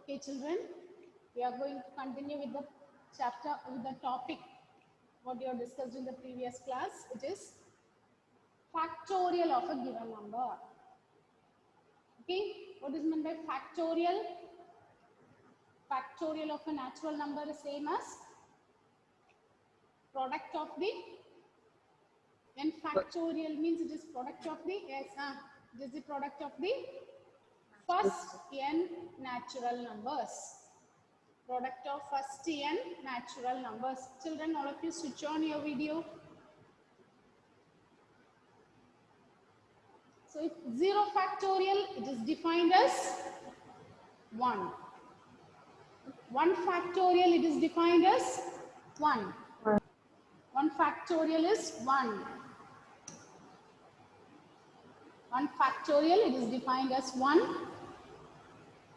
Okay, children, we are going to continue with the chapter, with the topic what you have discussed in the previous class. It is factorial of a given number. Okay, what is meant by factorial? Factorial of a natural number is same as product of the n factorial means it is product of the it is the product of the first n natural numbers. Product of first n natural numbers. Children, all of you switch on your video. So if 0 factorial, it is defined as 1. 1 factorial, it is defined as 1. 1 factorial is 1. 1 factorial, it is defined as 1.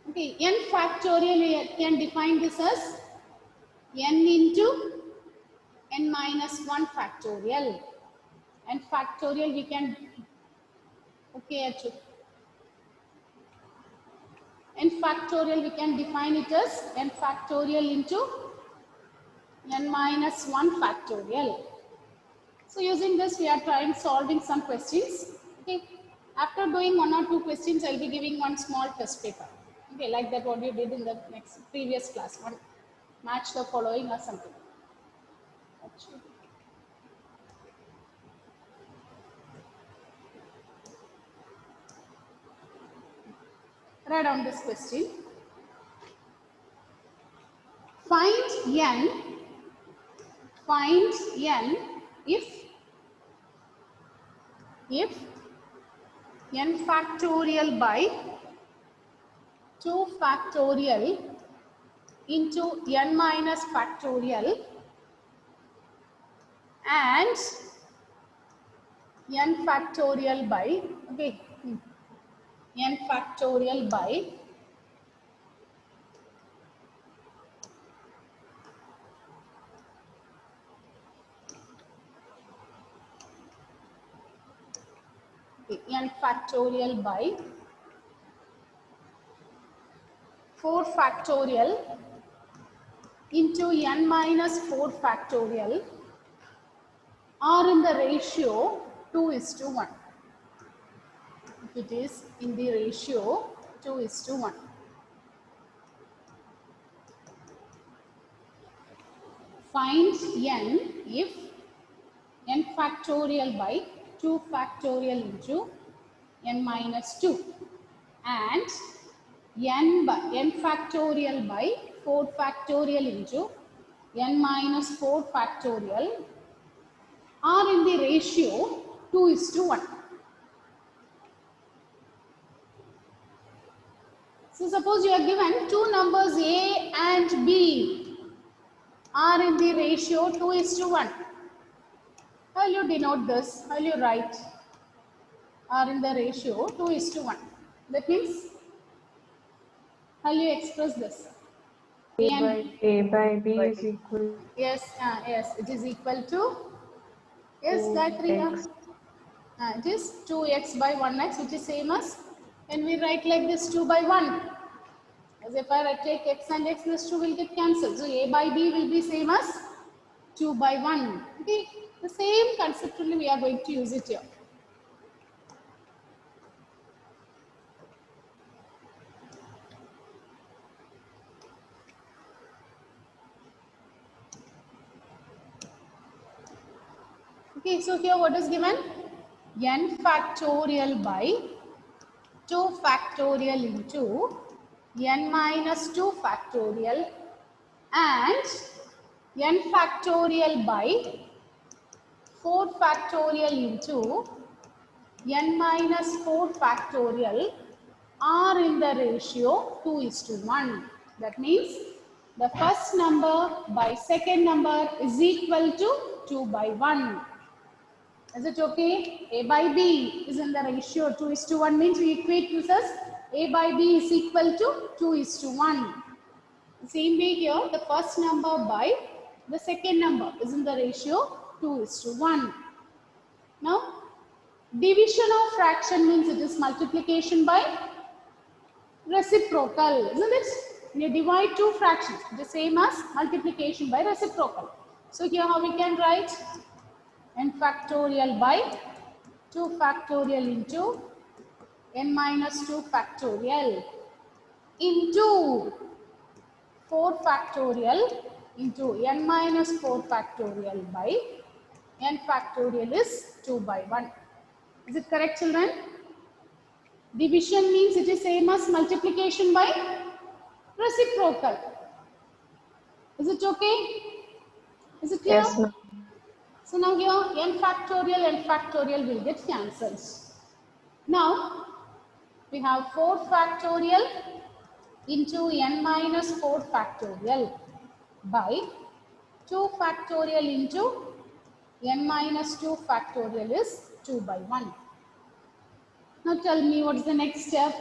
Okay, n factorial, we can define this as n into n minus 1 factorial. And factorial we can, okay, n factorial we can define it as n factorial into n minus 1 factorial. So using this we are trying solving some questions. Okay, after doing 1 or 2 questions I will be giving one small test paper. Okay, like that what you did in the previous class. One match the following or something. Write down this question. Find n if n factorial by 2 factorial into n minus factorial and n factorial by, okay, n factorial by 4 factorial into n minus 4 factorial are in the ratio 2:1. If it is in the ratio 2:1. Find n if n factorial by 2 factorial into n minus 2 and n factorial by 4 factorial into n minus 4 factorial are in the ratio 2:1. So suppose you are given two numbers A and B are in the ratio 2:1. How will you denote this? How will you write? Are in the ratio 2:1. That means, how will you express this? A by B is equal. Yes, yes, it is equal to, yes, Gayatri. It is 2x by 1x, which is same as, when we write like this, 2 by 1. As if I take x and x plus 2 will get cancelled. So A by B will be same as 2 by 1. Okay, the same concept only we are going to use it here. Okay, so here what is given? N factorial by 2 factorial into n minus 2 factorial and n factorial by 4 factorial into n minus 4 factorial are in the ratio 2:1. That means the first number by second number is equal to 2 by 1. Is it okay? A by B is in the ratio 2:1 means we equate this as A by B is equal to 2:1. Same way here, the first number by the second number is in the ratio 2:1. Now, division of fraction means it is multiplication by reciprocal, isn't it? When you divide two fractions, the same as multiplication by reciprocal. So here how we can write? N factorial by 2 factorial into n minus 2 factorial into 4 factorial into n minus 4 factorial by n factorial is 2 by 1. Is it correct, children? Division means it is same as multiplication by reciprocal. Is it okay? Is it clear? Yes, ma'am. So now here n factorial will get cancelled. Now we have 4 factorial into n minus 4 factorial by 2 factorial into n minus 2 factorial is 2 by 1. Now tell me what is the next step?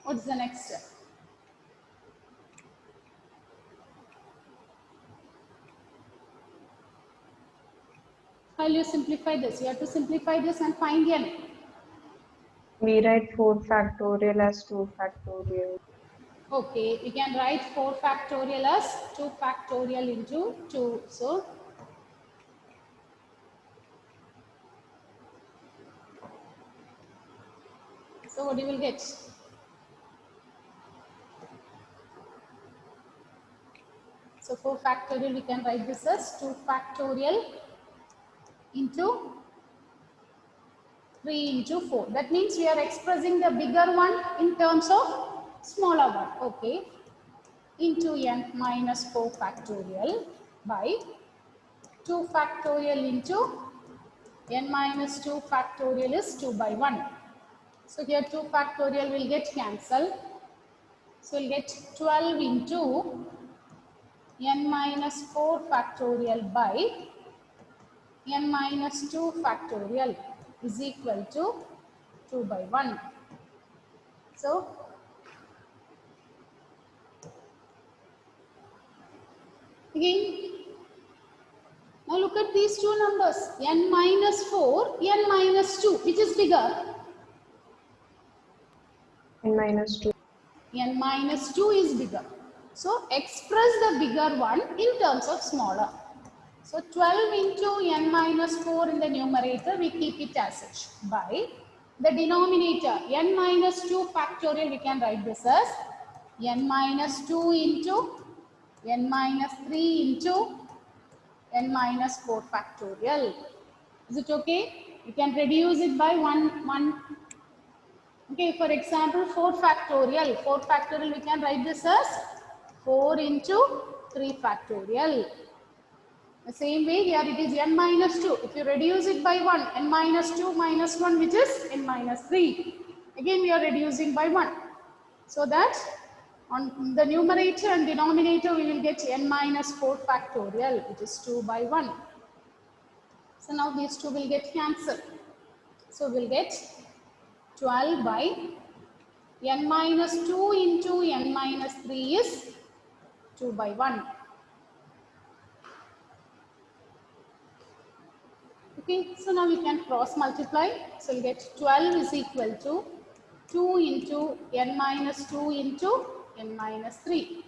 What is the next step? How will you simplify this? You have to simplify this and find n. We write 4 factorial as 2 factorial. Okay, we can write 4 factorial as 2 factorial into 2. So what you will get? So 4 factorial, we can write this as 2 factorial into 3 into 4. That means we are expressing the bigger one in terms of smaller one. Okay. Into n minus 4 factorial by 2 factorial into n minus 2 factorial is 2 by 1. So here 2 factorial will get cancelled. So we'll get 12 into n minus 4 factorial by n minus 2 factorial is equal to 2 by 1. So again, now look at these two numbers, n minus 4, n minus 2, which is bigger? N minus 2. N minus 2 is bigger. So express the bigger one in terms of smaller. So 12 into n minus 4 in the numerator, we keep it as such. By the denominator, n minus 2 factorial, we can write this as n minus 2 into n minus 3 into n minus 4 factorial. Is it okay? You can reduce it by 1. Okay, for example, 4 factorial. 4 factorial, we can write this as 4 into 3 factorial. The same way here it is n minus 2. If you reduce it by 1, n minus 2 minus 1, which is n minus 3. Again we are reducing by 1. So that on the numerator and denominator we will get n minus 4 factorial, which is 2 by 1. So now these two will get cancelled. So we will get 12 by n minus 2 into n minus 3 is 2 by 1. Okay, so now we can cross multiply. So we'll get 12 is equal to 2 into n minus 2 into n minus 3.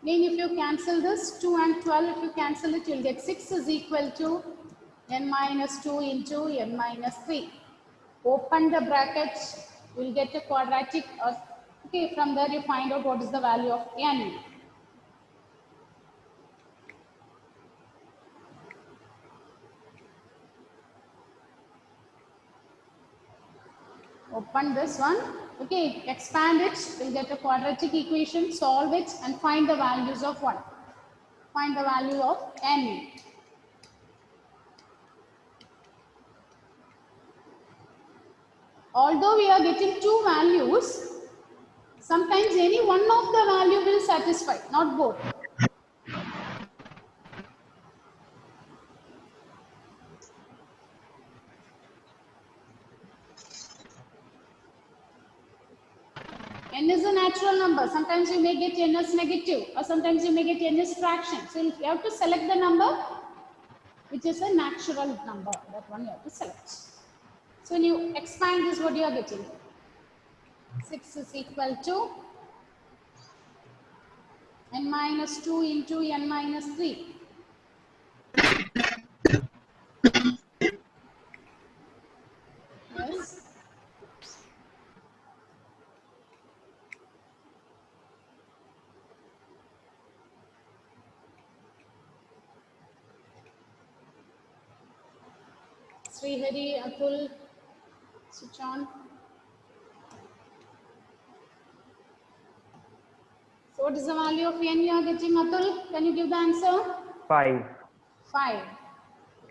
Then if you cancel this 2 and 12, if you cancel it, you'll get 6 is equal to n minus 2 into n minus 3. Open the bracket, you'll get a quadratic. Okay, from there you find out what is the value of n. Open this one. Okay, expand it. We'll get a quadratic equation, solve it and find the values of 1. Find the value of n. Although we are getting two values, sometimes any one of the value will satisfy, not both. N is a natural number. Sometimes you may get n as negative or sometimes you may get n as fraction. So you have to select the number which is a natural number. That one you have to select. So when you expand this, what you are getting? 6 is equal to n minus 2 into n minus 3. Yes. Srihari, Atul, switch on. So what is the value of n you are getting, Atul? Can you give the answer? 5. 5.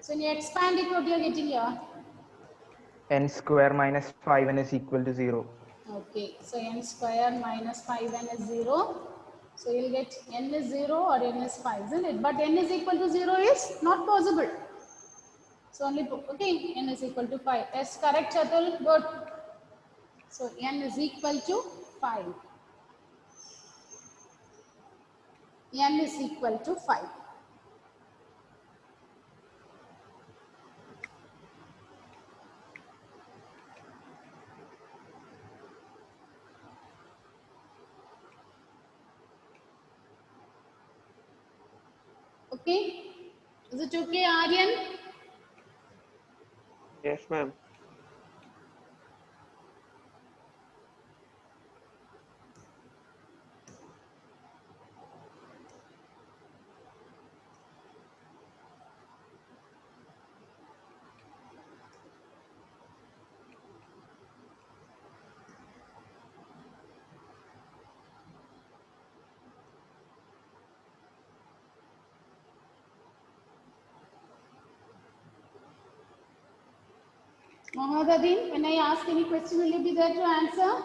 So when you expand it, what you are getting here? N square minus 5n is equal to 0. Okay, so n square minus 5n is 0. So you'll get n is 0 or n is 5, isn't it? But n is equal to 0 is not possible. So only, okay, n is equal to 5. Yes, correct, Chatul. Good. So n is equal to 5. N is equal to 5. Okay? Is it okay, Aryan? Yes, ma'am. Mohammed Adin, when I ask any question, will you be there to answer?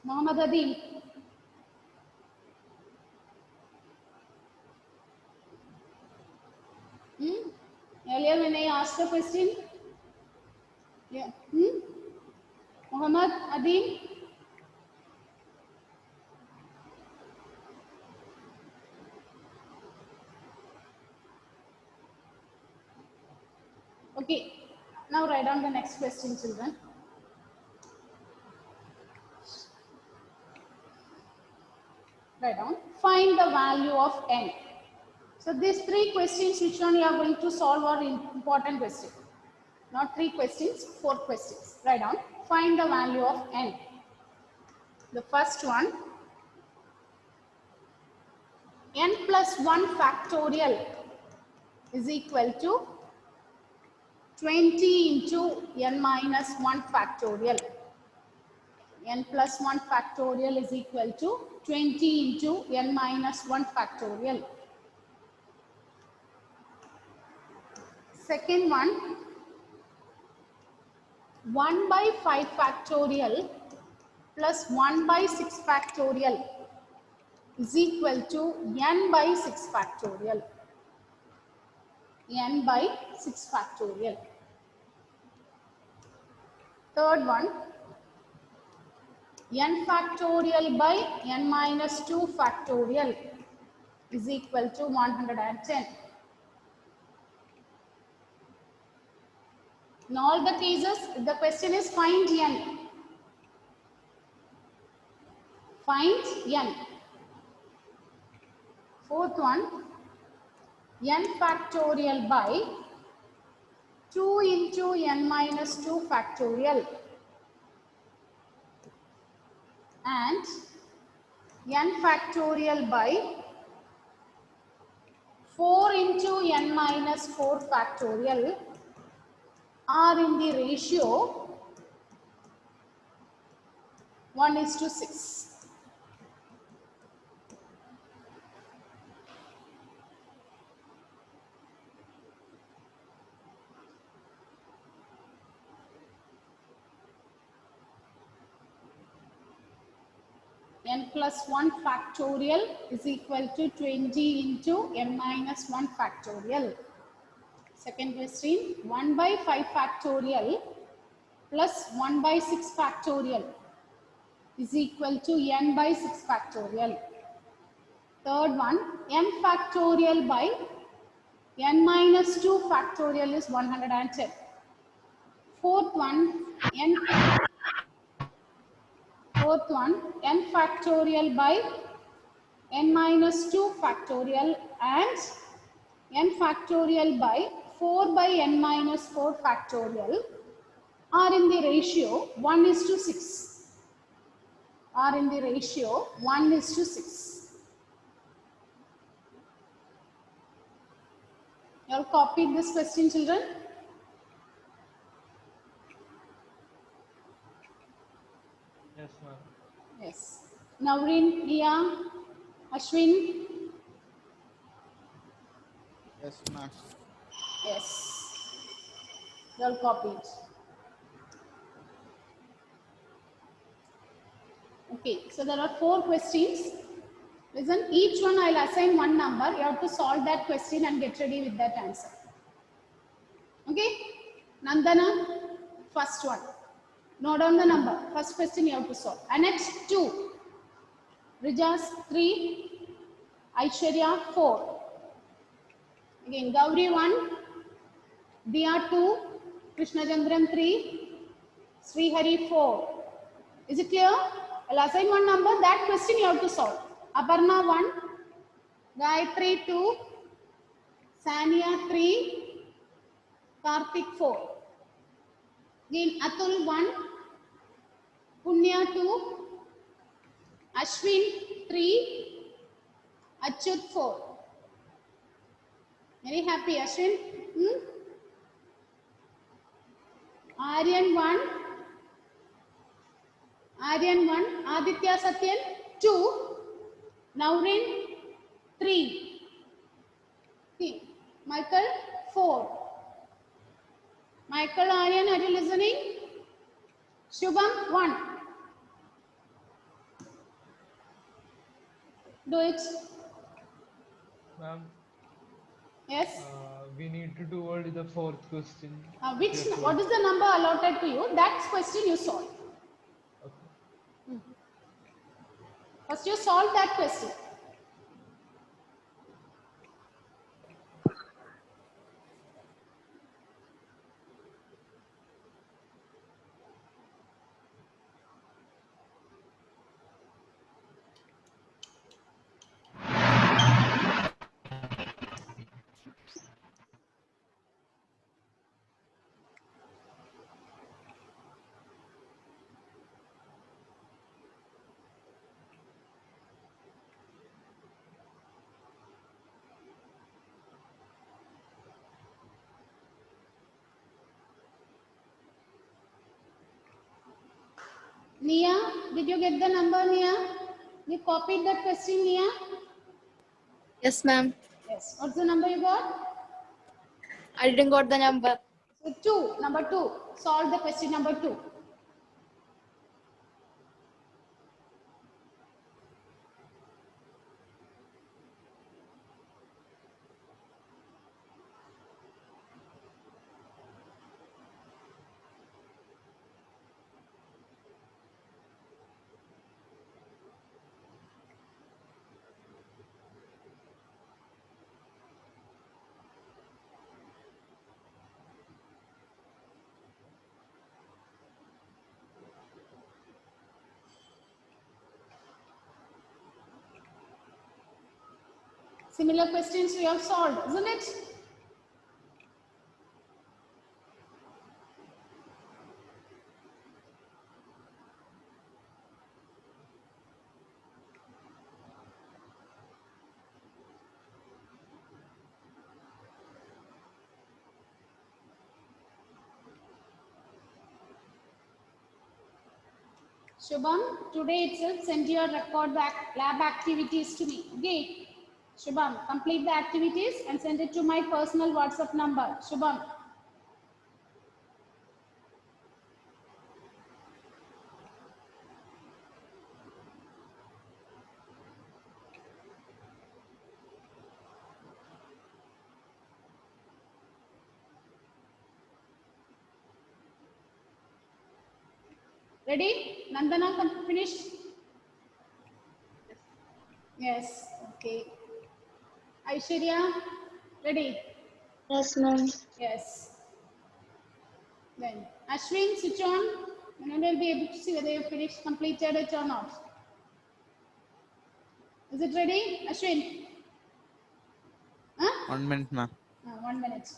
Mohammed Adin. Earlier when I asked a question, yeah. Mohammed Adin. Okay, now write down the next question, children. Write down. Find the value of n. So these 3 questions which one you are going to solve are important questions. Not 3 questions, 4 questions. Write down. Find the value of n. The first one, n plus 1 factorial is equal to 20 into n minus 1 factorial. N plus 1 factorial is equal to 20 into n minus 1 factorial. Second one, 1 by 5 factorial plus 1 by 6 factorial is equal to n by 6 factorial. N by 6 factorial. Third one, n factorial by n minus 2 factorial is equal to 110. In all the cases, the question is find n. Find n. Fourth one, n factorial by 2 into n minus 2 factorial and n factorial by 4 into n minus 4 factorial are in the ratio 1:6. N plus 1 factorial is equal to 20 into n minus 1 factorial. Second question, 1 by 5 factorial plus 1 by 6 factorial is equal to n by 6 factorial. Third one, n factorial by n minus 2 factorial is 110. Fourth one, n Fourth one, n factorial by n minus 2 factorial and n factorial by 4 by n minus 4 factorial are in the ratio 1:6. Are in the ratio 1:6. You all copied this question, children? Yes, ma'am. Yes. Navrin, Nia, Ashwin? Yes, ma'am. Yes. You all copied. Okay, so there are 4 questions. Listen, each one I'll assign one number. You have to solve that question and get ready with that answer. Okay? Nandana, first one. Note down the number. First question you have to solve. Annette, 2. Rijas, 3. Aishwarya, 4. Again, Gauri, 1. Diya, 2. Krishnachandran, 3. Srihari, 4. Is it clear? I'll assign one number. That question you have to solve. Aparna, 1. Gayatri, 2. Sania, 3. Karthik, 4. Again, Atul, 1. Punya, 2. Ashwin, 3. Achyut, 4. Very happy, Ashwin. Aryan, 1. Aryan, 1. Aditya Satyan, 2. Navrin, 3. Okay. Michael, 4. Michael, Aryan, are you listening? Shubham, 1. Do it. Ma'am, Yes. we need to do only the 4th question. What is the number allotted to you? That question you solve. Okay. First you solve that question. Nia, did you get the number, Nia? You copied that question, Nia? Yes, ma'am. Yes. What's the number you got? I didn't got the number. So 2, number 2. Solve the question number 2. Similar questions we have solved, isn't it? Shubham, today itself send your record lab activities to me. Okay. Shubham, complete the activities and send it to my personal WhatsApp number. Shubham. Ready? Nandana, finish? Yes. Okay. Aishwarya, ready? Yes, ma'am. Yes. Then Ashwin, switch on. And then we'll be able to see whether you finished, completed it or not. Is it ready, Ashwin? Huh? 1 minute, ma'am. 1 minute.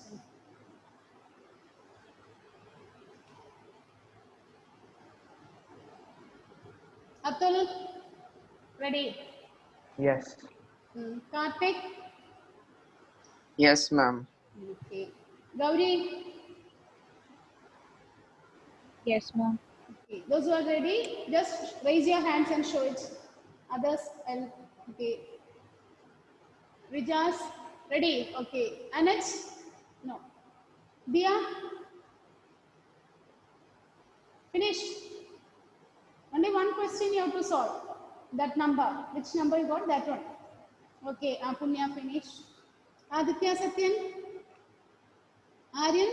Atul, ready? Yes. Karthik? Yes, ma'am. Okay. Gauri? Yes, ma'am. Okay. Those who are ready, just raise your hands and show it. Others, okay. Rijas, ready? Okay. Anet? No. Dia? Finished? Only one question you have to solve. That number. Which number you got? That one. Okay. Punya finished. Aditya Satyan? Aryan?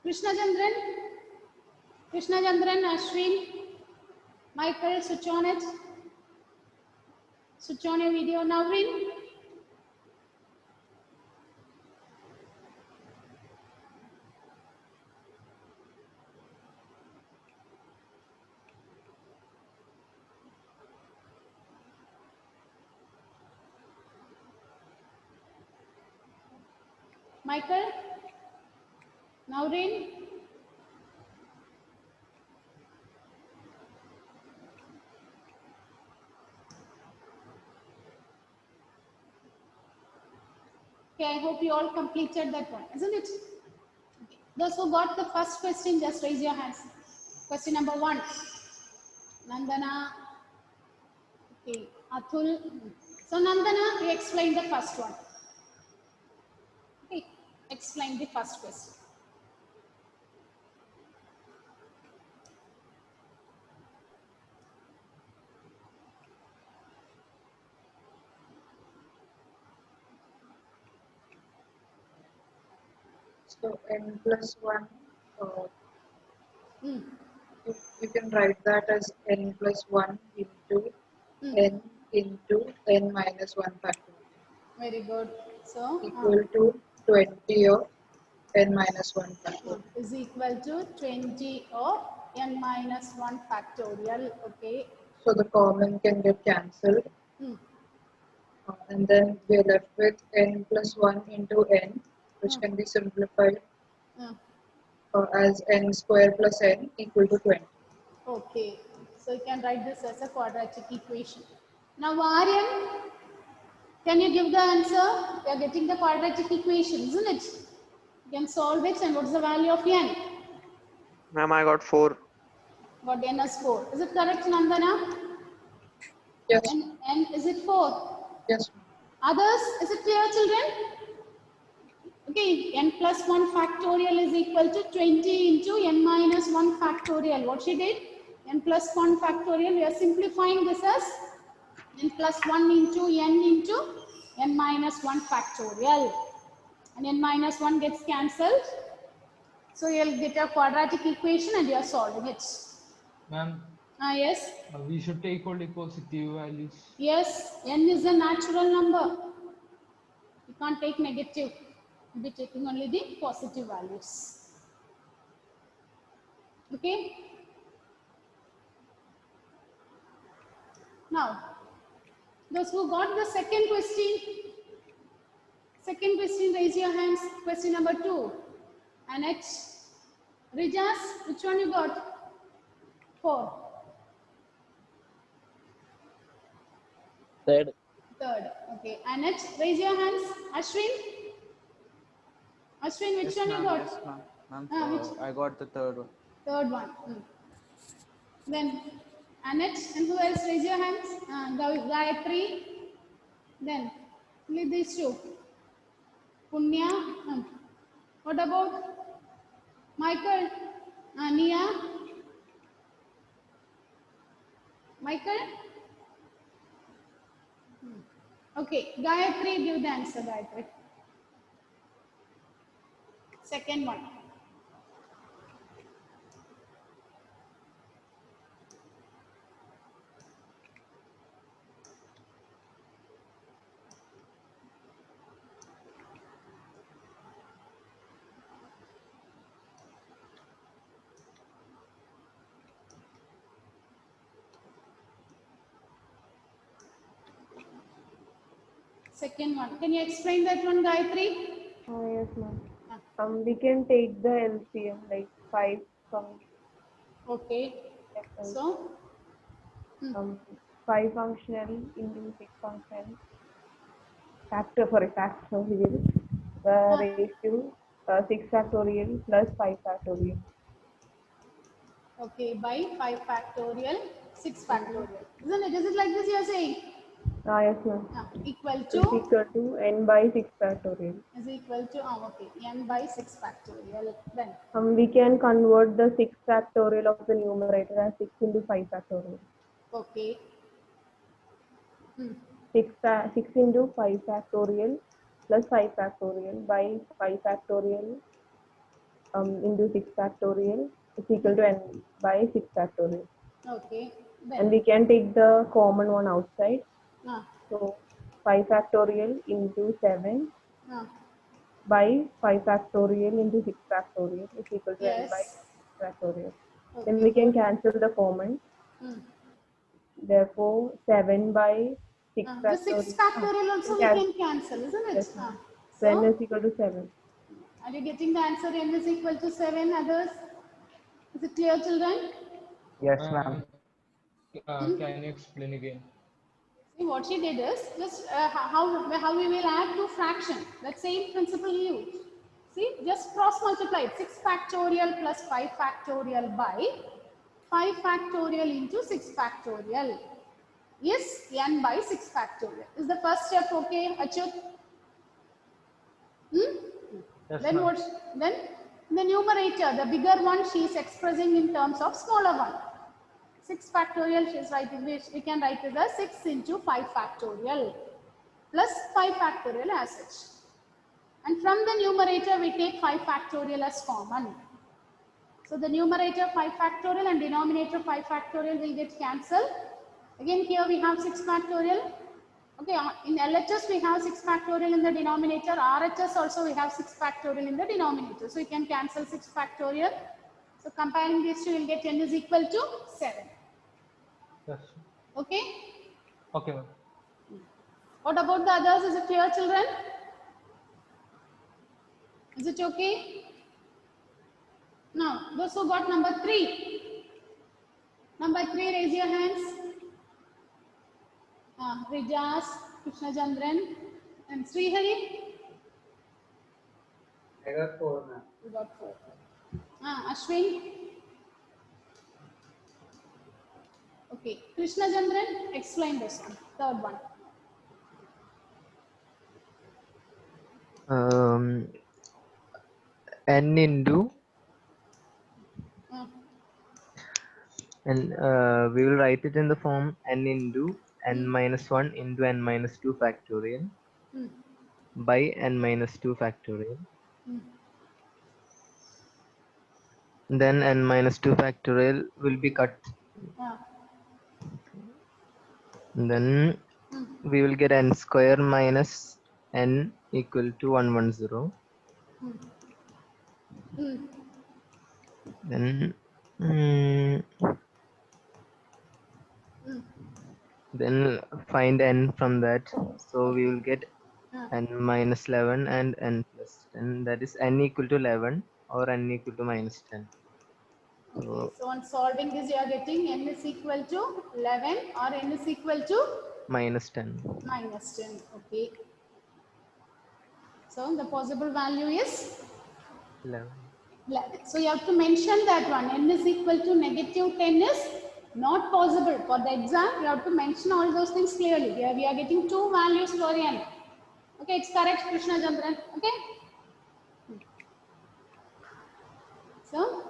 Krishna Chandran? Krishna Chandran, Ashwin? Michael, switch on it. Switch on your video. Navrin? Michael? Navrin? Okay, I hope you all completed that one, isn't it? Okay. Those who got the first question, just raise your hands. Question number 1. Nandana. Okay, Atul. So Nandana, you explain the first one. Okay, explain the first question. So n plus 1, uh, Hmm. you can write that as n plus 1 into n into n minus 1 factorial Very good. So, equal to 20 of n minus 1 factorial. is equal to 20 of n minus 1 factorial. Okay. So the common can get cancelled. Hmm. And then we're left with n plus 1 into n, which can be simplified Hmm. as n square plus n equal to 20. Okay. So you can write this as a quadratic equation. Now, Aryan, can you give the answer? You are getting the quadratic equation, isn't it? You can solve it, and what's the value of n? Ma'am, I got 4. Got n as 4. Is it correct, Nandana? Yes, And is it 4? yes, Others, is it clear, children? Okay, n plus 1 factorial is equal to 20 into n minus 1 factorial. What she did? N plus 1 factorial, we are simplifying this as n plus 1 into n minus 1 factorial. And n minus 1 gets cancelled. So you'll get a quadratic equation and you are solving it. Ma'am, Yes. we should take only positive values. Yes, n is a natural number. You can't take negative. You'll be taking only the positive values. Okay? Now, those who got the second question, raise your hands. Question number 2. Annette, Rijas, which one you got? 4. Third. Third. Okay. Annette, raise your hands. Ashwin? Ashwin, which Yes, one you ma'am. got? Yes, ma'am. Ma'am, Which? I got the third one. Third one. Then Annette, and who else? Raise your hands. Gayatri. Then only these two. Punya. What about Michael? Nia? Michael? Okay. Gayatri, give the answer, Gayatri. Second one. Second one. Can you explain that one, Gayatri? Yes, ma'am. We can take the LCM like 5 Okay. So, 5 functional into 6 functional factorial raised to 6 factorial plus 5 factorial. okay, by 5 factorial, 6 factorial. Isn't it? Is it like this you are saying? Yes, ma'am. Equal Is to equal to n by 6 factorial. is equal to okay, n by 6 factorial. Then We can convert the 6 factorial of the numerator as 6 into 5 factorial. okay. 6 into 5 factorial plus 5 factorial by 5 factorial into 6 factorial is equal to n by 6 factorial. Okay. And Then we can take the common one outside. ah, So 5 factorial into 7 ah, by 5 factorial into 6 factorial is equal to n by yes. 6 factorial. Okay, Then we can good. cancel the common. Hmm. Therefore, 7 by 6 The 6 factorial. factorial also we can cancel, isn't it? Yes, ma'am. So, So n is equal to 7. are you getting the answer? N is equal to 7. Others? Is it clear, children? Yes, ma'am. Can you explain again? See, what she did is just how we will add to fraction. That same principle he used. See, just cross multiply it. 6 factorial plus 5 factorial by 5 factorial into 6 factorial is n by 6 factorial. Is the first step okay, Achyut? Yes, Then ma'am. what? Then the numerator, the bigger one, she is expressing in terms of smaller one. 6 factorial, she is writing, we can write it as 6 into 5 factorial plus 5 factorial as such. And from the numerator, we take 5 factorial as common. So the numerator 5 factorial and denominator 5 factorial will get cancelled. Again, here we have 6 factorial. Okay, in LHS we have 6 factorial in the denominator. RHS also we have 6 factorial in the denominator. So you can cancel 6 factorial. So comparing these two, you will get n is equal to 7. Yes. Okay. Okay, ma'am. What about the others? Is it clear, children? Is it okay? Now, those who got number 3. Number 3, raise your hands. Rijas, Krishna Chandran, and Srihari. I got 4, ma'am. You got 4. Ashwin. Okay, Krishna Chandran, explain this one. Third one. N into and we will write it in the form n into n minus 1 into n minus 2 factorial by n minus 2 factorial. Then n minus 2 factorial will be cut. Then we will get n square minus n equal to 110. Then then find n from that. So we will get n minus 11 and n plus 10. That is n equal to 11 or n equal to minus 10. Okay, so on solving this, you are getting n is equal to 11 or n is equal to minus 10. minus 10. Okay. So the possible value is 11. 11. So you have to mention that one. N is equal to negative 10 is not possible. For the exam, you have to mention all those things clearly. Here we are getting 2 values for n. Okay, it's correct, Krishna Chandran. Okay. So,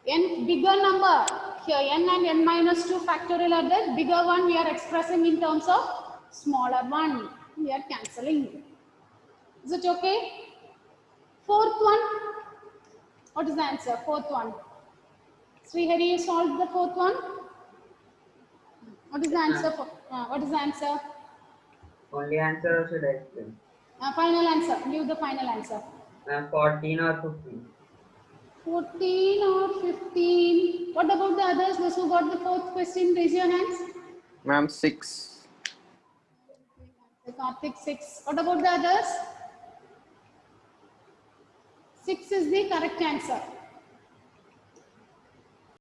n bigger number. Here n and n minus 2 factorial are there. Bigger one we are expressing in terms of smaller one. We are cancelling. Is it okay? Fourth one. What is the answer? Fourth one. Srihari, you solved the fourth one? What is the answer? What is the answer? Only answer or should I explain? Final answer. Give the final answer. 14 or 15. 14 or 15. What about the others? Those who got the fourth question, raise your hands. Ma'am, 6. Karthik 6. What about the others? 6 is the correct answer.